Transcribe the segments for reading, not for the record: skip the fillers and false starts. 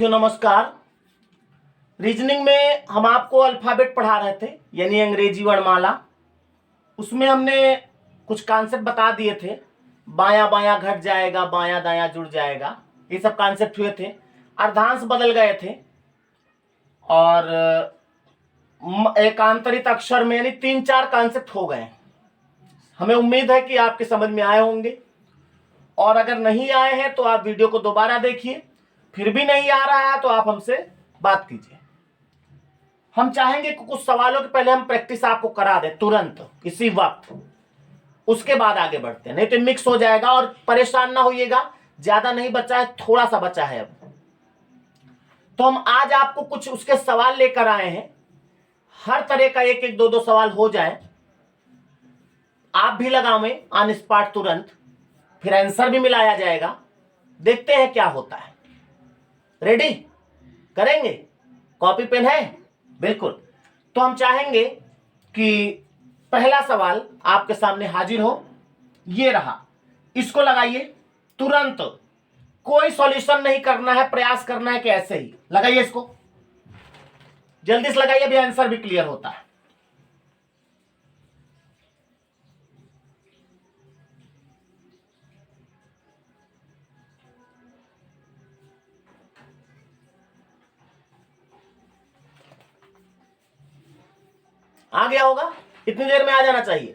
नमस्कार। रीजनिंग में हम आपको अल्फाबेट पढ़ा रहे थे, यानी अंग्रेजी वर्णमाला। उसमें हमने कुछ कॉन्सेप्ट बता दिए थे। बायां बायां घट जाएगा, बायां दायां जुड़ जाएगा, ये सब कॉन्सेप्ट हुए थे। अर्धांश बदल गए थे और एकांतरित अक्षर में यानी 3-4 कॉन्सेप्ट हो गए। हमें उम्मीद है कि आपके समझ में आए होंगे, और अगर नहीं आए हैं तो आप वीडियो को दोबारा देखिए। फिर भी नहीं आ रहा है तो आप हमसे बात कीजिए। हम चाहेंगे कि कुछ सवालों के पहले हम प्रैक्टिस आपको करा दें तुरंत इसी वक्त, उसके बाद आगे बढ़ते हैं, नहीं तो मिक्स हो जाएगा। और परेशान ना होइएगा, ज्यादा नहीं बचा है, थोड़ा सा बचा है अब। तो हम आज आपको कुछ उसके सवाल लेकर आए हैं। हर तरह का एक एक दो दो सवाल हो जाए, आप भी लगावें ऑन स्पॉट तुरंत, फिर आंसर भी मिलाया जाएगा। देखते हैं क्या होता है। रेडी करेंगे? कॉपी पेन है? बिल्कुल। तो हम चाहेंगे कि पहला सवाल आपके सामने हाजिर हो। ये रहा, इसको लगाइए तुरंत। कोई सॉल्यूशन नहीं करना है, प्रयास करना है कि ऐसे ही लगाइए इसको। जल्दी से लगाइए, अभी आंसर भी क्लियर होता है। आ गया होगा, इतनी देर में आ जाना चाहिए।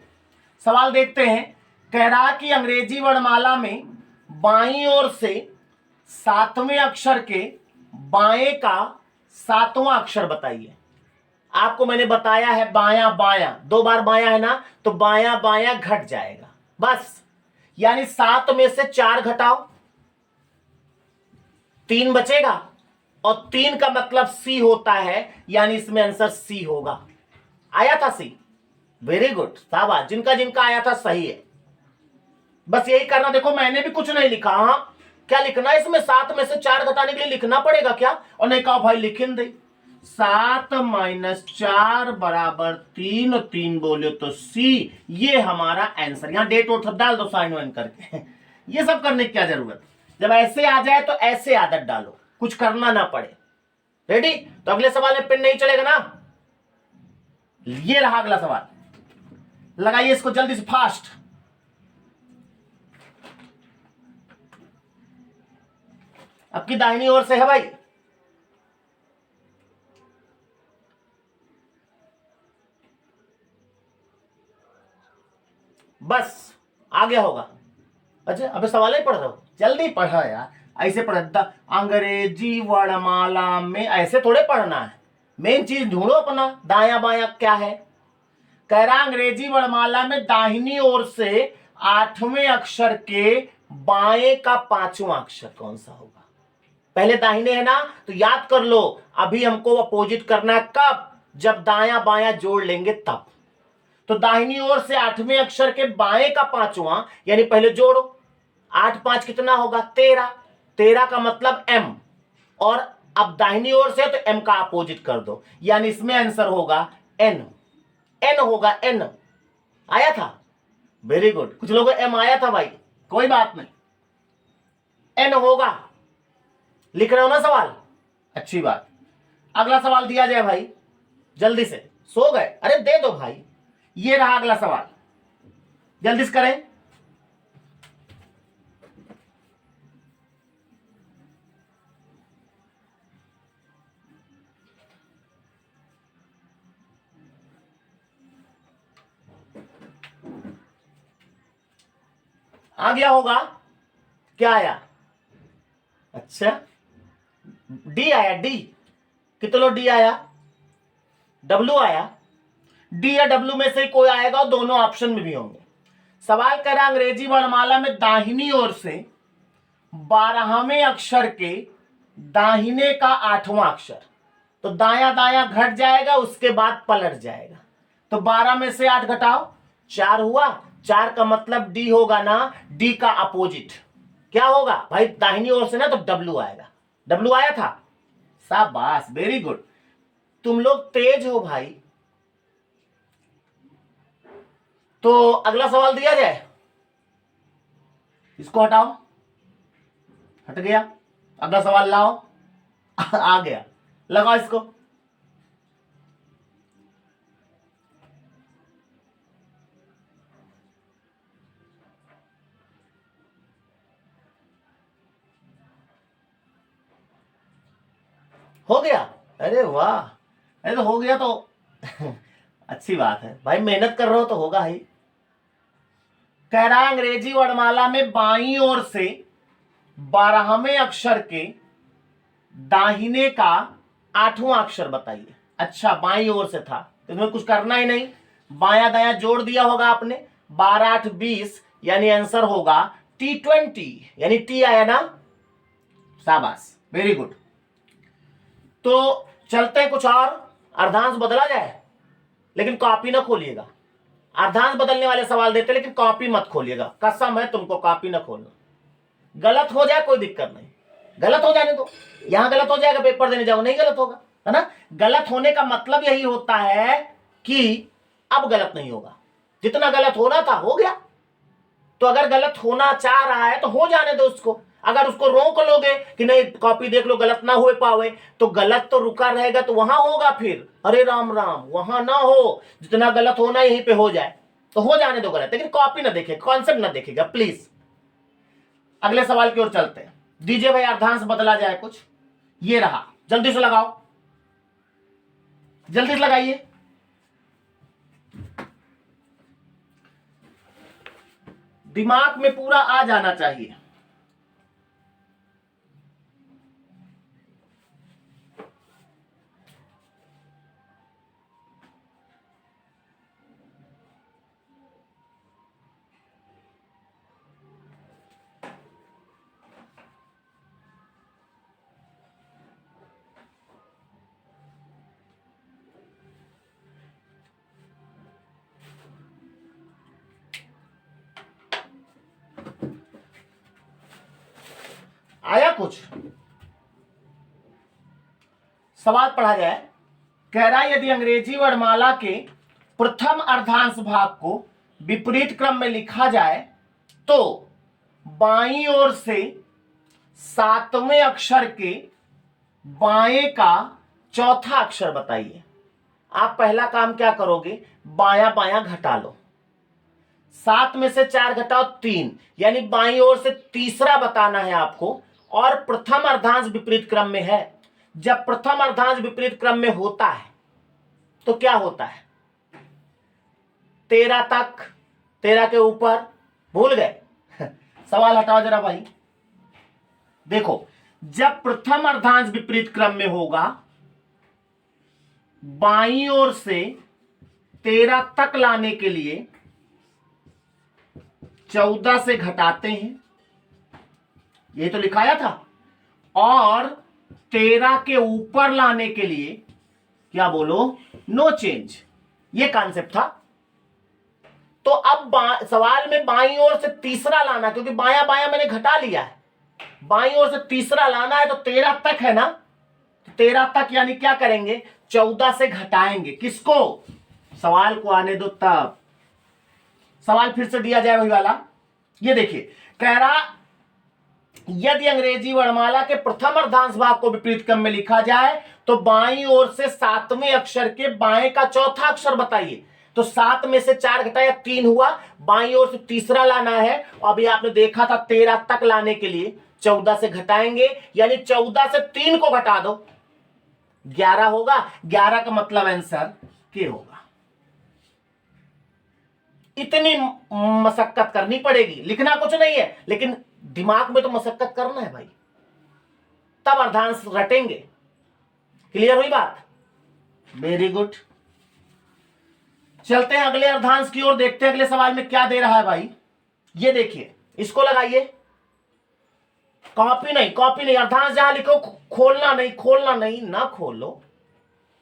सवाल देखते हैं। कह रहा कि अंग्रेजी वर्णमाला में बाईं ओर से 7वें अक्षर के बाएं का 7वां अक्षर बताइए। आपको मैंने बताया है बायां बायां, 2 बार बायां है ना, तो बायां बायां घट जाएगा बस। यानी 7 में से 4 घटाओ, 3 बचेगा, और 3 का मतलब सी होता है, यानी इसमें आंसर सी होगा। आया था सी? वेरी गुड, शाबाश। जिनका जिनका आया था सही है। बस यही करना। देखो मैंने भी कुछ नहीं लिखा। हाँ, क्या लिखना है इसमें? 7 में से 4 घटाने के लिए लिखना पड़ेगा क्या? और नहीं कहा भाई लिख दे। 7 - 4 बराबर 3, 3 बोले तो सी। ये हमारा आंसर। यहां डेट वोट डाल दो साइन वाइन करके। ये सब करने की क्या जरूरत? जब ऐसे आ जाए तो ऐसे आदत डालो, कुछ करना ना पड़े। रेडी? तो अगले सवाल में पेन नहीं चलेगा ना। ये रहा अगला सवाल, लगाइए इसको जल्दी से, फास्ट। आपकी दाहिनी ओर से है भाई। बस आ गया होगा। अच्छा, अबे सवाल ही पढ़ रहे हो, जल्दी पढ़ा यार। ऐसे पढ़, अंग्रेजी वर्णमाला में ऐसे थोड़े पढ़ना है। मेन चीज ढूंढो अपना, दाया बाया क्या है। कह रहा अंग्रेजी वर्णमाला में दाहिनी ओर से 8वें अक्षर के बाएं का 5वां अक्षर कौन सा होगा? पहले दाहिने है ना, तो याद कर लो। अभी हमको अपोजिट करना है, कब? जब दाया बाया जोड़ लेंगे तब। तो दाहिनी ओर से 8वें अक्षर के बाएं का 5वां, यानी पहले जोड़ो। 8 5 कितना होगा? 13। 13 का मतलब एम, और अब दाहिनी ओर से तो एम का अपोजिट कर दो, यानी इसमें आंसर होगा एन। एन होगा, एन। आया था? Very good. कुछ लोगों एम आया था भाई, कोई बात नहीं, एन होगा। लिख रहे हो ना सवाल? अच्छी बात। अगला सवाल दिया जाए भाई, जल्दी से। सो गए? अरे दे दो भाई। ये रहा अगला सवाल, जल्दी से करें। आ गया होगा। क्या आया? अच्छा, डी आया। डी कितने? डी आया, डब्ल्यू आया। डी या डब्ल्यू में से कोई आएगा, और दोनों ऑप्शन में भी होंगे। सवाल कर रहा अंग्रेजी वर्णमाला में दाहिनी ओर से 12वें अक्षर के दाहिने का 8वां अक्षर, तो दाया दाया घट जाएगा, उसके बाद पलट जाएगा। तो 12 में से 8 घटाओ, 4 हुआ। 4 का मतलब डी होगा ना। डी का अपोजिट क्या होगा भाई? दाहिनी ओर से ना, तो डब्ल्यू आएगा। डब्ल्यू आया था? शाबाश, वेरी गुड। तुम लोग तेज हो भाई। तो अगला सवाल दिया जाए। इसको हटाओ, हट गया। अगला सवाल लाओ। आ गया, लगाओ इसको। हो गया, अरे वाह, अरे तो हो गया तो अच्छी बात है भाई, मेहनत कर रहे हो तो होगा ही। कह रहा है अंग्रेजी वर्णमाला में बाईं ओर से 12वें अक्षर के दाहिने का 8वां अक्षर बताइए। अच्छा, बाईं ओर से था तो इसमें कुछ करना ही नहीं, बाया दाया जोड़ दिया होगा आपने, 12 8 20, यानी आंसर होगा T20, यानी टी आया ना, शाबाश, वेरी गुड। तो चलते हैं कुछ और, अर्धांश बदला जाए, लेकिन कॉपी ना खोलिएगा। अर्धांश बदलने वाले सवाल देते लेकिन कॉपी मत खोलिएगा, कसम है तुमको, कॉपी ना खोलना। गलत हो जाए कोई दिक्कत नहीं, गलत हो जाने दो, यहां गलत हो जाएगा, पेपर देने जाओ नहीं गलत होगा, है ना। गलत होने का मतलब यही होता है कि अब गलत नहीं होगा, जितना गलत होना था हो गया। तो अगर गलत होना चाह रहा है तो हो जाने दो उसको। अगर उसको रोक लोगे कि नहीं कॉपी देख लो गलत ना हो पावे, तो गलत तो रुका रहेगा, तो वहां होगा फिर, अरे राम राम, वहां ना हो, जितना गलत होना यहीं पे हो जाए, तो हो जाने दो गलत, लेकिन कॉपी ना देखे, कॉन्सेप्ट ना देखेगा प्लीज। अगले सवाल की ओर चलते हैं, दीजिए भाई अर्धांश बदला जाए कुछ, ये रहा, जल्दी से लगाओ, जल्दी से लगाइए। दिमाग में पूरा आ जाना चाहिए। आया कुछ? सवाल पढ़ा जाए। कह रहा है यदि अंग्रेजी वर्णमाला के प्रथम अर्धांश भाग को विपरीत क्रम में लिखा जाए तो बाईं ओर से 7वें अक्षर के बाएं का चौथा अक्षर बताइए। आप पहला काम क्या करोगे, बायां बायां घटा लो, 7 में से 4 घटाओ 3, यानी बाईं ओर से तीसरा बताना है आपको, और प्रथम अर्धांश विपरीत क्रम में है। जब प्रथम अर्धांश विपरीत क्रम में होता है तो क्या होता है, 13 तक, 13 के ऊपर, भूल गए सवाल हटाओ जरा भाई। देखो, जब प्रथम अर्धांश विपरीत क्रम में होगा, बाईं ओर से 13 तक लाने के लिए 14 से घटाते हैं, ये तो लिखाया था, और 13 के ऊपर लाने के लिए क्या बोलो, नो चेंज, ये कॉन्सेप्ट था। तो अब सवाल में बाईं ओर से तीसरा लाना, क्योंकि बाया बाया मैंने घटा लिया है, बाईं ओर से तीसरा लाना है, तो 13 तक है ना, 13 तक यानी क्या करेंगे, 14 से घटाएंगे, किसको, सवाल को आने दो तब। सवाल फिर से दिया जाए वही वाला, ये देखिए, कह रहा यदि अंग्रेजी वर्णमाला के प्रथम अर्धांश भाग को विपरीत क्रम में लिखा जाए तो बाईं ओर से 7वें अक्षर के बाएं का चौथा अक्षर बताइए। तो 7 में से 4 घटाया 3 हुआ, बाईं ओर से तीसरा लाना है, अभी आपने देखा था 13 तक लाने के लिए 14 से घटाएंगे, यानी 14 से 3 को घटा दो, 11 होगा, 11 का मतलब आंसर के होगा। इतनी मशक्कत करनी पड़ेगी, लिखना कुछ नहीं है, लेकिन दिमाग में तो मशक्कत करना है भाई, तब अर्धांश रटेंगे। क्लियर हुई बात, वेरी गुड। चलते हैं अगले अर्धांश की ओर, देखते हैं अगले सवाल में क्या दे रहा है भाई। ये देखिए, इसको लगाइए, कॉपी नहीं, कॉपी नहीं, अर्धांश जहां लिखो खोलना नहीं, खोलना नहीं, ना खोलो,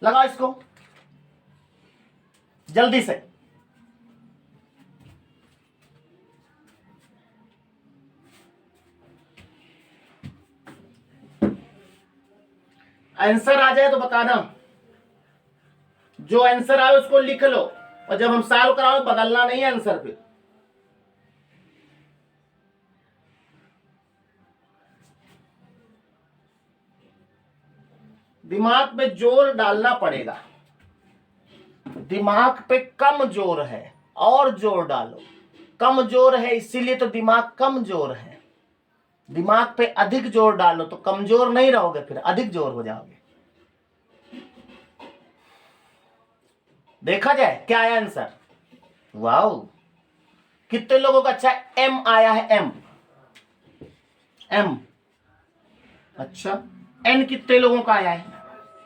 लगाओ इसको जल्दी से। आंसर आ जाए तो बताना, जो आंसर आए उसको लिख लो, और जब हम सॉल्व कराओ बदलना नहीं है आंसर पे। दिमाग पे जोर डालना पड़ेगा, दिमाग पे कम जोर है और जोर डालो, कम जोर है इसीलिए तो दिमाग कम जोर है, दिमाग पे अधिक जोर डालो तो कमजोर नहीं रहोगे, फिर अधिक जोर हो जाओगे। देखा जाए क्या आया आंसर। वाओ, कितने लोगों का अच्छा एम आया है, एम एम। अच्छा, एन कितने लोगों का आया है?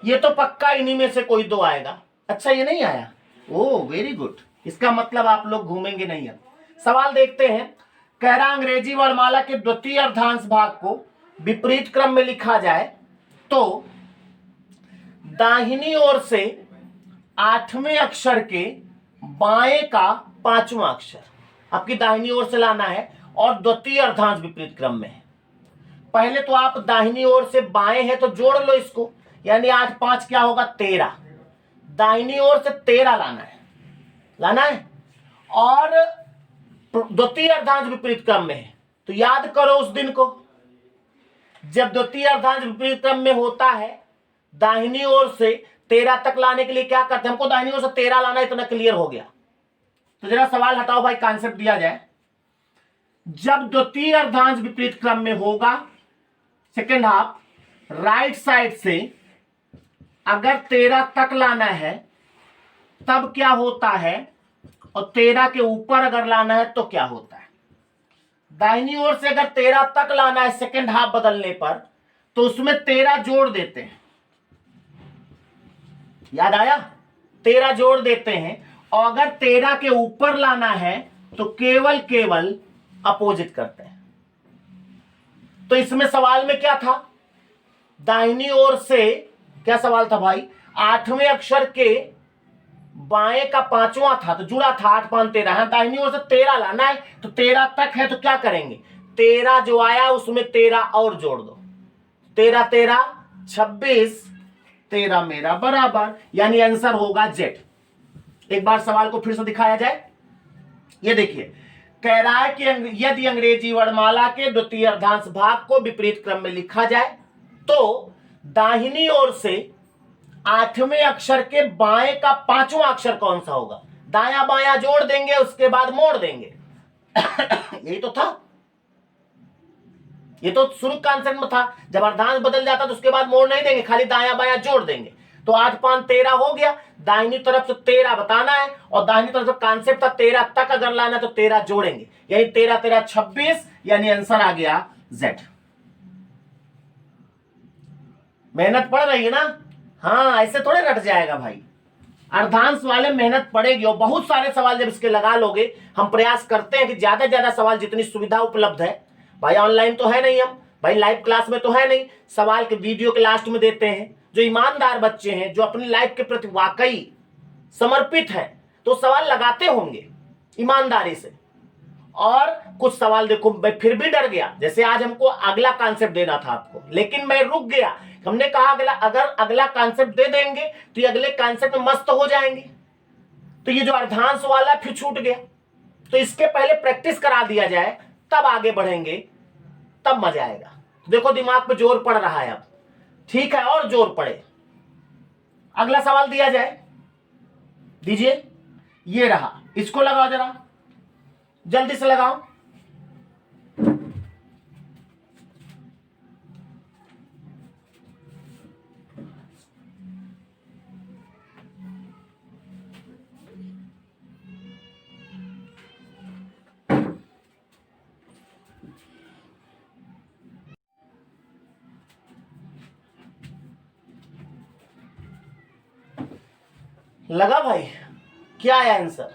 ये तो पक्का इन्हीं में से कोई दो आएगा। अच्छा, ये नहीं आया, ओ वेरी गुड, इसका मतलब आप लोग घूमेंगे नहीं। अब सवाल देखते हैं। कह रहा अंग्रेजी वर्णमाला के द्वितीय अर्धांश भाग को विपरीत क्रम में लिखा जाए तो दाहिनी ओर से 8वें अक्षर के बाएं का 5वां अक्षर आपकी दाहिनी ओर से लाना है और द्वितीय अर्धांश विपरीत क्रम में है। पहले तो आप दाहिनी ओर से बाएं है तो जोड़ लो इसको, यानी 8 5 क्या होगा 13, दाहिनी ओर से 13 लाना है और द्वितीय अर्धांश विपरीत क्रम में है। तो याद करो उस दिन को जब द्वितीय अर्धांश विपरीत क्रम में होता है, दाहिनी ओर से 13 तक लाने के लिए क्या करते हैं, हमको दाहिनी ओर से 13 लाना, इतना क्लियर हो गया। तो जरा सवाल हटाओ भाई, कॉन्सेप्ट दिया जाए। जब द्वितीय अर्धांश विपरीत क्रम में होगा, सेकेंड हाफ, राइट साइड से अगर 13 तक लाना है तब क्या होता है, और 13 के ऊपर अगर लाना है तो क्या होता है। दाहिनी ओर से अगर 13 तक लाना है सेकेंड हाफ बदलने पर, तो उसमें 13 जोड़ देते हैं, याद आया, 13 जोड़ देते हैं। और अगर 13 के ऊपर लाना है तो केवल अपोजिट करते हैं। तो इसमें सवाल में क्या था, दाहिनी ओर से क्या सवाल था भाई, 8वें अक्षर के बाएं का 5वां था तो जुड़ा था, 8 5 13 है, दाहिनी ओर से 13 लाना है तो 13 तक है तो क्या करेंगे, 13 जो आया उसमें 13 और जोड़ दो, 13 13 26, 13 मेरा बराबर, यानी आंसर होगा जेड। एक बार सवाल को फिर से दिखाया जाए। ये देखिए, कह रहा है कि यदि अंग्रेजी वर्णमाला के द्वितीय अर्धांश भाग को विपरीत क्रम में लिखा जाए तो दाहिनी ओर से 8वें अक्षर के बाएं का 5वां अक्षर कौन सा होगा, दाया बाया जोड़ देंगे उसके बाद मोड़ देंगे। यही तो था, ये तो शुरू कॉन्सेप्ट में था, जब अर्धांश बदल जाता तो उसके बाद मोड़ नहीं देंगे, खाली दाया बाया जोड़ देंगे। तो 8 5 13 हो गया, दाहिनी तरफ से 13 बताना है और दाहिनी तरफ से कॉन्सेप्ट था 13 तक अगर लाना है तो 13 जोड़ेंगे, यानी 13 13 26, यानी आंसर आ गया जेड। मेहनत पड़ रही है ना, हाँ ऐसे थोड़े रट जाएगा भाई, अर्धांश वाले मेहनत पड़ेगी। और बहुत सारे सवाल जब इसके लगा लोगे, हम प्रयास करते हैं कि ज्यादा से ज्यादा सवाल, जितनी सुविधा उपलब्ध है भाई, ऑनलाइन तो है नहीं, हम भाई लाइव क्लास में तो है नहीं, सवाल के वीडियो के लास्ट में देते हैं। जो ईमानदार बच्चे हैं, जो अपनी लाइफ के प्रति वाकई समर्पित हैं, तो सवाल लगाते होंगे ईमानदारी से। और कुछ सवाल देखो मैं फिर भी डर गया, जैसे आज हमको अगला कॉन्सेप्ट देना था आपको, लेकिन मैं रुक गया। हमने कहा अगर अगला कॉन्सेप्ट दे देंगे तो ये अगले कॉन्सेप्ट में मस्त हो जाएंगे, तो ये जो अर्धांश वाला फिर छूट गया। तो इसके पहले प्रैक्टिस करा दिया जाए, तब आगे बढ़ेंगे, तब मजा आएगा। देखो दिमाग पे जोर पड़ रहा है अब, ठीक है, और जोर पड़े। अगला सवाल दिया जाए, दीजिए, ये रहा, इसको लगाओ जरा, जल्दी से लगाओ। लगा भाई, क्या है आंसर?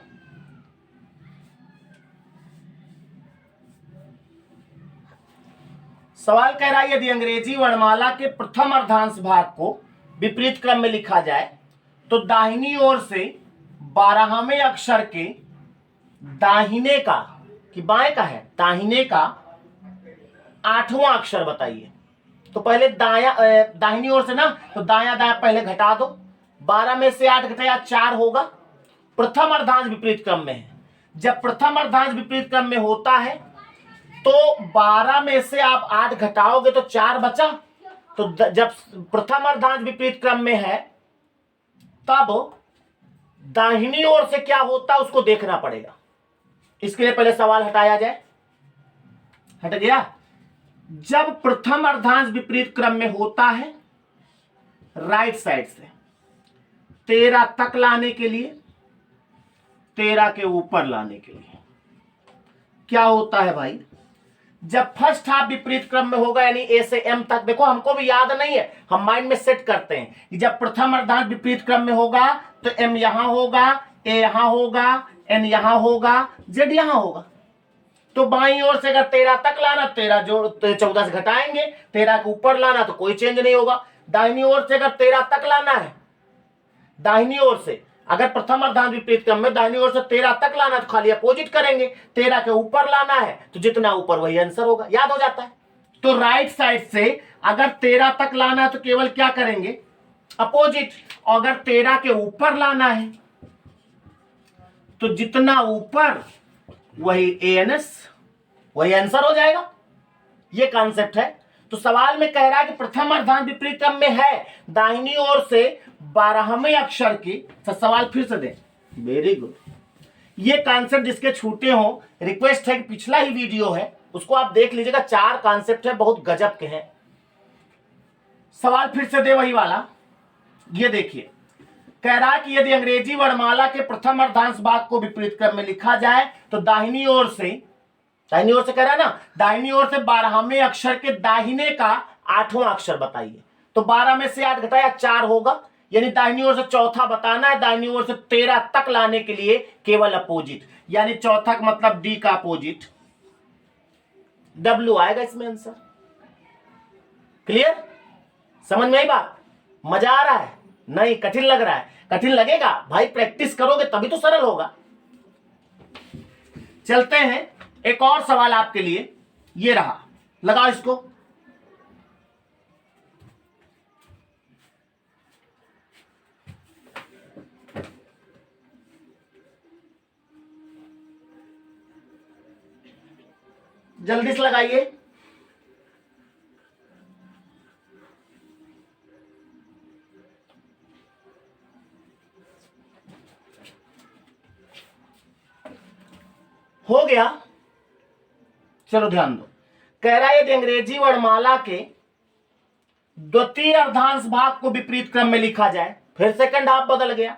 सवाल कह रहा है यदि अंग्रेजी वर्णमाला के प्रथम अर्धांश भाग को विपरीत क्रम में लिखा जाए तो दाहिनी ओर से 12वें अक्षर के दाहिने का, कि बाएं का है, दाहिने का 8वां अक्षर बताइए। तो पहले दाहिनी ओर से ना, तो दाया दाया पहले घटा दो, 12 में से 8 घटाया 4 होगा। प्रथम अर्धांश विपरीत क्रम में है, जब प्रथम अर्धांश विपरीत क्रम में होता है तो 12 में से आप 8 घटाओगे तो 4 बचा, तो जब प्रथम अर्धांश विपरीत क्रम में है तब दाहिनी ओर से क्या होता है उसको देखना पड़ेगा। इसके लिए पहले सवाल हटाया जाए। हट गया। जब प्रथम अर्धांश विपरीत क्रम में होता है राइट साइड से 13 तक लाने के लिए, 13 के ऊपर लाने के लिए क्या होता है भाई, जब फर्स्ट हाफ विपरीत क्रम में होगा यानी ए से एम तक, देखो हमको भी याद नहीं है, हम माइंड में सेट करते हैं कि जब प्रथम अर्धांश विपरीत क्रम में होगा तो एम यहां होगा, ए यहां होगा, एन यहां होगा, जेड यहां होगा। तो बाईं ओर से अगर 13 तक लाना, 13 जोड़ 14 से घटाएंगे, 13 के ऊपर लाना तो कोई चेंज नहीं होगा। दाहिनी ओर से अगर 13 तक लाना है, दाहिनी ओर से अगर प्रथम अर्धांश विपरीत क्रम में दाहिनी ओर से 13 तक लाना तो खाली अपोजिट करेंगे, 13 के ऊपर लाना है तो जितना ऊपर वही आंसर होगा, याद हो जाता है। तो राइट साइड से अगर 13 तक लाना है तो केवल क्या करेंगे, अपोजिट। और अगर 13 के ऊपर लाना है तो जितना ऊपर वही एएनएस, वही आंसर हो जाएगा। ये कॉन्सेप्ट है। तो सवाल में कह रहा है कि प्रथम अर्धांश विपरीत क्रम में है, दाहिनी ओर से 12वें अक्षर की, सवाल फिर से दें, वेरी गुड। ये कॉन्सेप्ट जिसके छूटे हो रिक्वेस्ट है कि पिछला ही वीडियो है उसको आप देख लीजिएगा, 4 कॉन्सेप्ट है बहुत गजब के हैं। सवाल फिर से दे वही वाला, ये देखिए कह रहा है कि यदि अंग्रेजी वर्णमाला के प्रथम अर्धांश भाग को विपरीत क्रम में लिखा जाए तो दाहिनी ओर से कह रहा है ना, दाहिनी ओर से 12वें अक्षर के दाहिने का 8वां अक्षर बताइए। तो 12 में से 8 घटाया 4 होगा, यानी दाहिनी ओर से चौथा बताना है। दाहिनी ओर से 13 तक लाने के लिए केवल अपोजिट, यानी चौथा का मतलब डी का अपोजिट डब्ल्यू आएगा इसमें आंसर। क्लियर, समझ में आई बात? मजा आ रहा है? नहीं, कठिन लग रहा है? कठिन लगेगा भाई, प्रैक्टिस करोगे तभी तो सरल होगा। चलते हैं, एक और सवाल आपके लिए, ये रहा, लगाओ इसको। जल्दी से लगाइए। हो गया, चलो ध्यान दो। कह रहा है यदि अंग्रेजी वर्णमाला के द्वितीय अर्धांश भाग को विपरीत क्रम में लिखा जाए, फिर सेकंड हाफ बदल गया।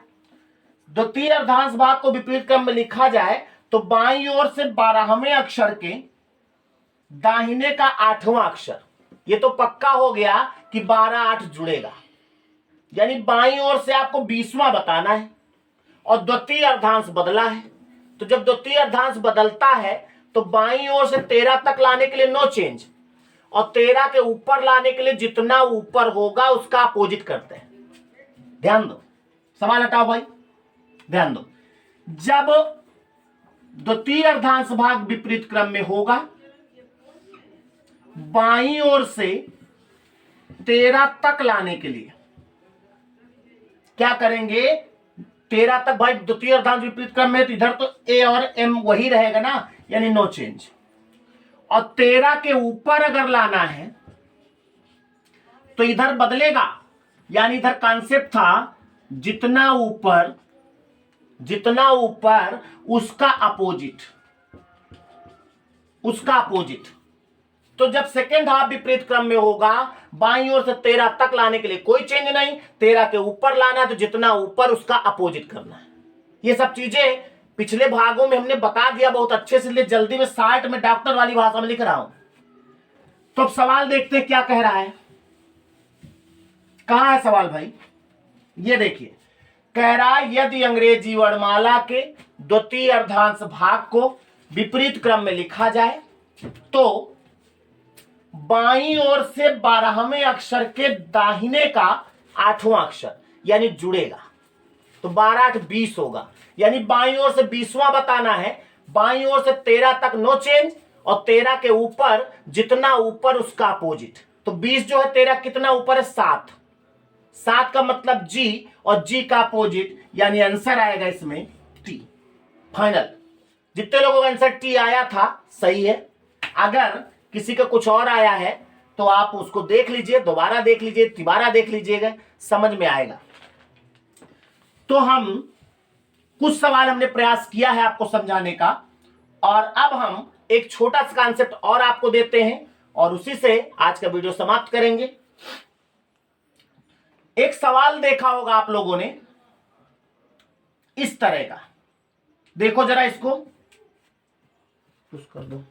द्वितीय अर्धांश भाग को विपरीत क्रम में लिखा जाए तो बाईं ओर से 12वें अक्षर के दाहिने का 8वां अक्षर, ये तो पक्का हो गया कि 12 8 जुड़ेगा, यानी बाईं ओर से आपको 20वां बताना है। और द्वितीय अर्धांश बदला है, तो जब द्वितीय अर्धांश बदलता है तो बाईं ओर से 13 तक लाने के लिए नो चेंज, और 13 के ऊपर लाने के लिए जितना ऊपर होगा उसका अपोजिट करते हैं। ध्यान दो, सवाल हटाओ भाई, ध्यान दो। जब द्वितीय अर्धांश भाग विपरीत क्रम में होगा, बाईं ओर से 13 तक लाने के लिए क्या करेंगे, 13 तक भाई द्वितीय अर्धांश विपरीत क्रम में, तो इधर तो ए और एम वही रहेगा ना, यानी नो चेंज। और 13 के ऊपर अगर लाना है तो इधर बदलेगा, यानी इधर कॉन्सेप्ट था जितना ऊपर उसका अपोजिट, तो जब सेकेंड हाफ विपरीत क्रम में होगा, बाईं ओर से 13 तक लाने के लिए कोई चेंज नहीं, 13 के ऊपर लाना है तो जितना ऊपर उसका अपोजिट करना है। ये सब चीजें पिछले भागों में हमने बता दिया बहुत अच्छे से, इसलिए जल्दी में शार्ट में डॉक्टर वाली भाषा में लिख रहा हूं। तो अब सवाल देखते हैं क्या कह रहा है। कहां है सवाल भाई, ये देखिए, कह रहा है यदि अंग्रेजी वर्णमाला के द्वितीय अर्धांश भाग को विपरीत क्रम में लिखा जाए तो बाईं ओर से 12वें अक्षर के दाहिने का 8वां अक्षर यानी जुड़ेगा, तो 12 8 20 होगा, यानी बाईं ओर से 20वां बताना है। बाईं ओर से 13 तक नो चेंज, और 13 के ऊपर जितना ऊपर उसका अपोजिट, तो 20 जो है 13 कितना ऊपर है 7, 7 का मतलब जी, और जी का अपोजिट, यानी आंसर आएगा इसमें टी। फाइनल, जितने लोगों का आंसर टी आया था सही है। अगर किसी का कुछ और आया है तो आप उसको देख लीजिए, दोबारा देख लीजिए, तिबारा देख लीजिएगा, समझ में आएगा। तो हम कुछ सवाल हमने प्रयास किया है आपको समझाने का, और अब हम एक छोटा सा कॉन्सेप्ट और आपको देते हैं और उसी से आज का वीडियो समाप्त करेंगे। एक सवाल देखा होगा आप लोगों ने इस तरह का, देखो जरा इसको पुश कर दो।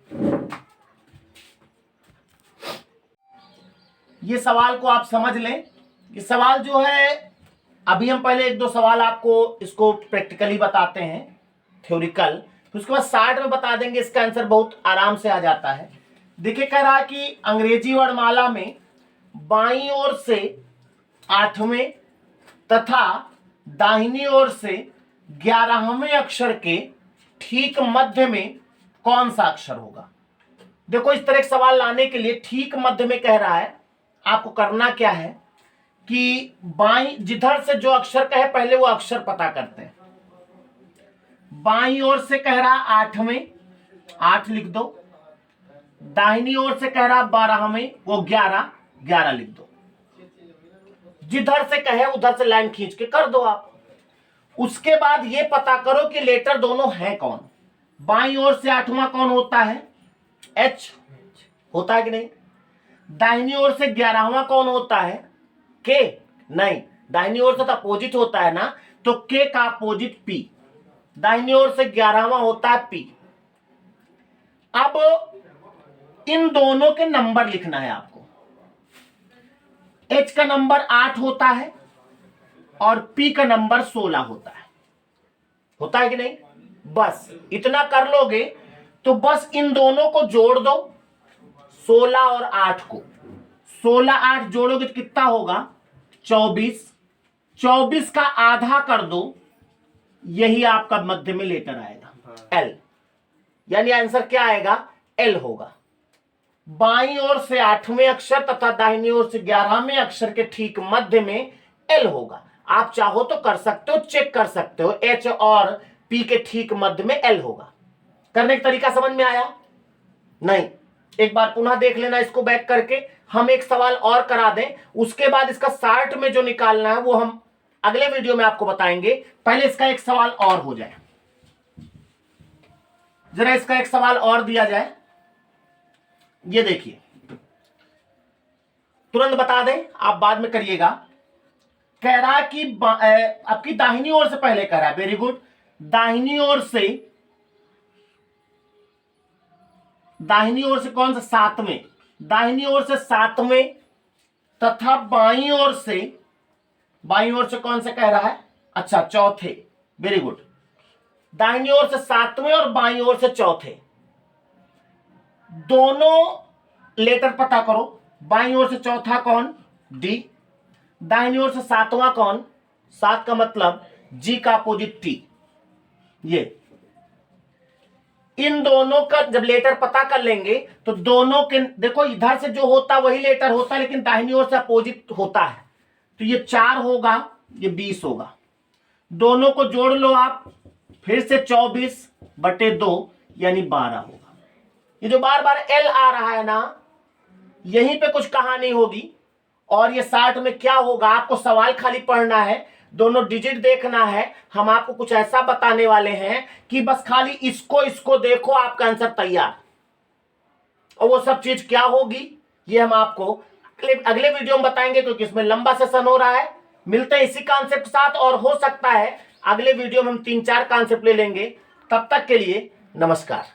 ये सवाल को आप समझ लें। ये सवाल जो है, अभी हम पहले एक दो सवाल आपको इसको प्रैक्टिकली बताते हैं, थ्योरिकल, फिर उसके बाद शार्ट में बता देंगे, इसका आंसर बहुत आराम से आ जाता है। देखिए कह रहा है कि अंग्रेजी वर्णमाला में बाईं ओर से 8वें तथा दाहिनी ओर से 11वें अक्षर के ठीक मध्य में कौन सा अक्षर होगा। देखो इस तरह के सवाल लाने के लिए ठीक मध्य में कह रहा है, आपको करना क्या है कि बाईं जिधर से जो अक्षर कहे पहले वो अक्षर पता करते हैं। बाईं ओर से कह रहा 8वें, 8 लिख दो। दाहिनी ओर से कह रहा 12वें, वो 11, 11 लिख दो। जिधर से कहे उधर से लाइन खींच के कर दो आप। उसके बाद ये पता करो कि लेटर दोनों हैं कौन। बाईं ओर से 8वां कौन होता है, एच होता है कि नहीं। दाहिनी ओर से 11वां कौन होता है, के नहीं, दाहिनी ओर से तो अपोजिट होता है ना, तो के का अपोजिट पी। दाहिनी ओर से 11वां होता है पी। अब इन दोनों के नंबर लिखना है आपको। एच का नंबर 8 होता है और पी का नंबर 16 होता है कि नहीं। बस इतना कर लोगे तो बस इन दोनों को जोड़ दो, 16 और 8 को। 16 8 जोड़ोगे तो कितना होगा, 24। 24 का आधा कर दो, यही आपका मध्य में लेटर आएगा एल, यानी आंसर क्या आएगा, एल होगा। बाईं ओर से 8वें अक्षर तथा दाहिनी ओर से 11वें अक्षर के ठीक मध्य में एल होगा। आप चाहो तो कर सकते हो, चेक कर सकते हो, एच और पी के ठीक मध्य में एल होगा। करने का तरीका समझ में आया नहीं, एक बार पुनः देख लेना इसको बैक करके। हम एक सवाल और करा दें, उसके बाद इसका शार्ट में जो निकालना है वो हम अगले वीडियो में आपको बताएंगे। पहले इसका एक सवाल और हो जाए, जरा इसका एक सवाल और दिया जाए। ये देखिए, तुरंत बता दें, आप बाद में करिएगा। कह रहा कि आपकी दाहिनी ओर से पहले कह रहा है, वेरी गुड। दाहिनी ओर से कौन सा, 7वें। दाहिनी ओर से 7वें तथा बाईं ओर से कौन सा कह रहा है, अच्छा चौथे, वेरी गुड। दाहिनी ओर से 7वें और बाईं ओर से चौथे, दोनों लेटर पता करो। बाईं ओर से चौथा कौन, डी। दाहिनी ओर से 7वां कौन, 7 का मतलब जी का अपोजिट टी। ये इन दोनों का जब लेटर पता कर लेंगे तो दोनों के, देखो इधर से जो होता वही लेटर होता है, लेकिन दाहिनी ओर से अपोजिट होता है। तो ये 4 होगा, ये 20 होगा। दोनों को जोड़ लो आप, फिर से 24/2 यानी 12 होगा। ये जो बार बार एल आ रहा है ना, यहीं पे कुछ कहानी होगी। और ये 60 में क्या होगा, आपको सवाल खाली पढ़ना है, दोनों डिजिट देखना है। हम आपको कुछ ऐसा बताने वाले हैं कि बस खाली इसको देखो, आपका आंसर तैयार। और वो सब चीज क्या होगी ये हम आपको अगले वीडियो में बताएंगे, क्योंकि इसमें लंबा सेशन हो रहा है। मिलते हैं इसी कॉन्सेप्ट के साथ, और हो सकता है अगले वीडियो में हम 3-4 कॉन्सेप्ट ले लेंगे। तब तक के लिए नमस्कार।